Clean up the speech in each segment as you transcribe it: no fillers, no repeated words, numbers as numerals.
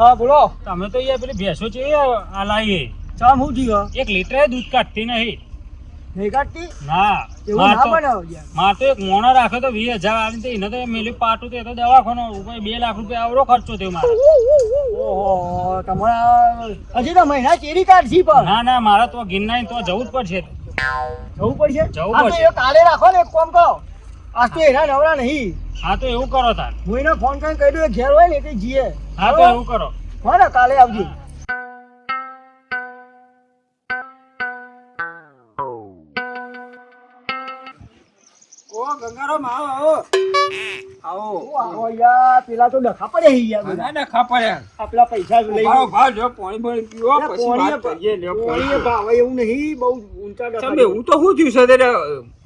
હા બોલો. તમે તો યાર પેલી ભેંસો છે આ લાવીએ ચમ હું જીવો 1 લીટર દૂધ કાઢતી નહીં. નહીં કાઢતી ના એવું ના બનાવો યાર. માર તો એક મોણો રાખે તો 20,000 આવીને એને તો મેલી પાટું તો એ તો દવાખાનો ઉપર 2 લાખ રૂપિયા આવડો ખર્ચો થયો મારે. ઓહો તમારા હજી તો મહિના ચેરી કાઢશી પણ. ના મારે તો ગિરનાર તો જવું જ પડશે. જવું પડશે. જવું આ તો પડશે. એ કાલે રાખો ને એક કામ કરો. આજ તો એના નવરા નહીં. હા તો એવું કરો તાર. હું એને ફોન કરીને કહી દઉં એ ઘેર હોય ને એટલે જીએ. હા તો એવું કરો. હો ને કાલે આવજો. ઓ ગંગારામ આવો આવો યાર પેલા તો ડખા પડે છે યાર બધા. ના ડખા પડ્યા આપલા પૈસા લઈ ભાવ ભાવ જો પાણી બળી પીવો પછી વાત કરીએ લ્યો પોણીએ ભાવ એવું નહીં બહુ ઊંચા ડખા. તમે હું તો શું થયું છે તે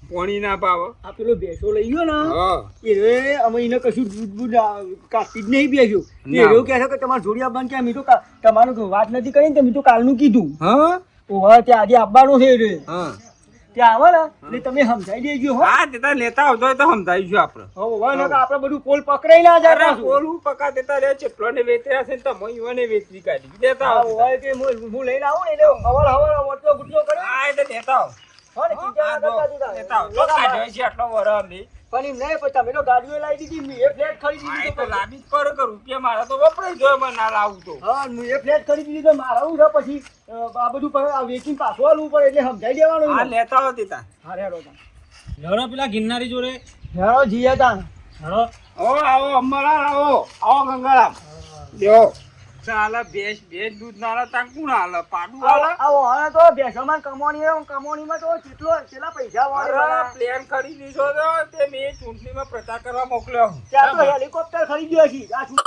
પાણી ના ભાવ આ પેલો ભેંસો લઈ ગયો ને હા એ અમે એને કશું દૂધ બૂધ કાઢતી જ નહીં બેસ્યું. ના. એવું કહે છે કે તમારે જોડિયા બંધ કે મેં તો તમારું વાત નથી કરી ને તો મેં તો કાલનું કીધું. હા ઓહો ત્યાં આજે આવવાનું છે એટલે હા ત્યાં આવે ને એટલે તમે સમજાઈ દેજો હો. હા તે તાર લેતા આવતો હોય તો સમજાવીશું આપણે હવે ને કે આપણે બધું પોલ પકડાઈ ના જાય અરે પાછું. ઓલું પકા દેતા રે ચેટલો ને વેચ્યા છે ને તમે ઈવને વેચી કાઢી દેતા હા, આવો હોય કે હું લઈને આવું ને એટલે હવાર ઓટલો ગુટલો કરે હા એટલે દેતા આવો હો ને ચિંતા ના કરતા તું તારે. દેતા આવો તો કાઢ્યો છે આટલો વરમ ની પણ એમ નહીં પણ તમે તો ગાડીઓ લાવી દીધી મેં એ ફ્લેટ ખરીદી હા એ દીધો તો લાવી જ પડે કે રૂપિયા મારા તો વપરાય જોઈએ મને ના લાવું તો હા મેં એ ફ્લેટ ખરીદી દીધો મારે આવું છે પછી આ બધું આ વેચીને પાછું આલવું પડે એટલે સમજાઈ દેવાનું હા ને. લેતા આવો દેતા હા રેડો તા લડો પેલા ગિરનારી જોડે. હેડો જીએ તા લડો. આવો અમરા આવો ગંગારામ લ્યો ચાલે ભેંસ દૂધ ના આલે તાર કોણ આલે પાડું આલે આવો હવે તો ભેંસોમાં કમોણીમાં તો કેટલા પૈસા અરે વાળે પ્લેન ખરીદી છો તો તે મેં ચૂંટણીમાં પ્રચાર કરવા મોકલ્યો ત્યાં તો હેલિકોપ્ટર ખરીદ્યો છે આ શું?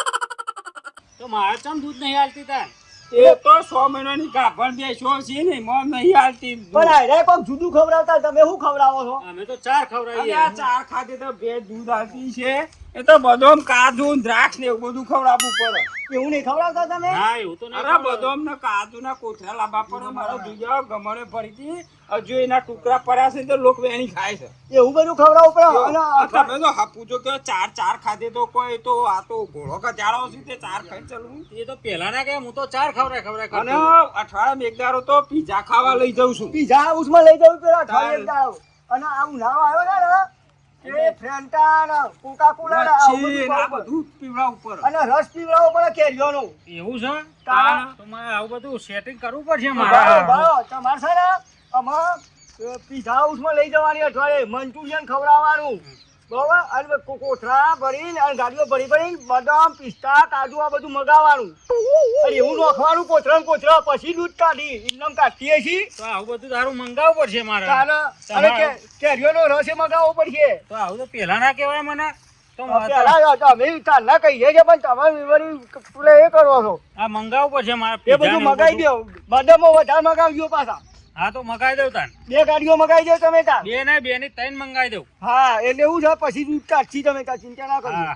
તો મારે ચમ દૂધ નહીં હાલતી તાર. એ તો 100 મહિનાની ગાભણ બેસો છે ને મોં નહીં હાલતી પણ આયરે કોક જુદું ખવડાવતા તમે શું ખવડાવો છો? અમે તો 4 અને ખવડાવીએ. આ ચાર ખાતે તો ભેંસ દૂધ હાલતી છે એ તો બદામ કાજુ ને દ્રાક્ષ ને એવું બધું ખવડાવવું પડે એવું નહીં ખવડાવતા તમે? ના એવું તો નહીં અરે ખવડાવતા. બદામ ને કાજુ ના કોથળા લાંબા પડે મારો દુનિયા ગમણે ફરીથી હજુ એના ટુકડા પડ્યા છે ને તો લોક વેણી ખાય છે એવું બધું ખવડાવવું પડે અને આ તમે તો હા પૂછો કે ચાર ખાધે તો કોઈ તો આ તો ઘોડો કચાડો છે તે ચાર ખાઈ ચલવું એ તો પેલા ના કે હું તો 4 ખવડાય અને કરતો. અઠવાડિયામાં એક દાડો તો પીઝા ખાવા લઈ જાઉં છું પીઝા હાઉસમાં લઈ જવું પેલા અઠવાડિયે દાવ. અને આમ નાવ આવ્યો ને એ ફેન્ટા ને કોકા-કોલા ને આવું લચ્છી બધું ને આ ખાવું બધું પીવડાવવું પડે પડે. અને રસ પીવડાવવો પડે કેરીઓનો. એવું છે. તારા? તો મારે આવું બધું સેટિંગ કરવું પડશે બરાબર, મારે. બરાબર. તમારે છે ને આમાં પીઝા હાઉસમાં લઈ જવાની અઠવાડિયે મંચુરિયન ખવડાવવાનું બરોબર અને કોથળા ભરીને અને ગાડીઓ ભરીને બદામ પિસ્તા કાજુ આ બધું મગાવવાનું અને એવું નોખવાનું કોથળા પછી દૂધ કાઢી ઇન્નમ કાઢીએ છીએ તો આવું બધું તારું મંગાવવું પડશે મારે. અને કેરીઓનો રસ એ મગાવવો પડશે. તો આવું તો પેલા ના કહેવાય મને. તો મારે તો પહેલા અમે કાલના કહીએ છીએ પણ તમે વળી પેલા એ કરો છો આ મંગાવવું પડશે મારે. એ બધું મગાવી દો બદામો વધારે મગાવજો પાછા હા તો મગાવી દઉં તાન. 2 ગાડીઓ મગાવી દો તમે તાર. 2 ને 2 ની 3 મંગાવી દઉં. હા એટલે એવું છે પછી દૂધ કાઢશી તમે તાર ચિંતા ના કરજો. હા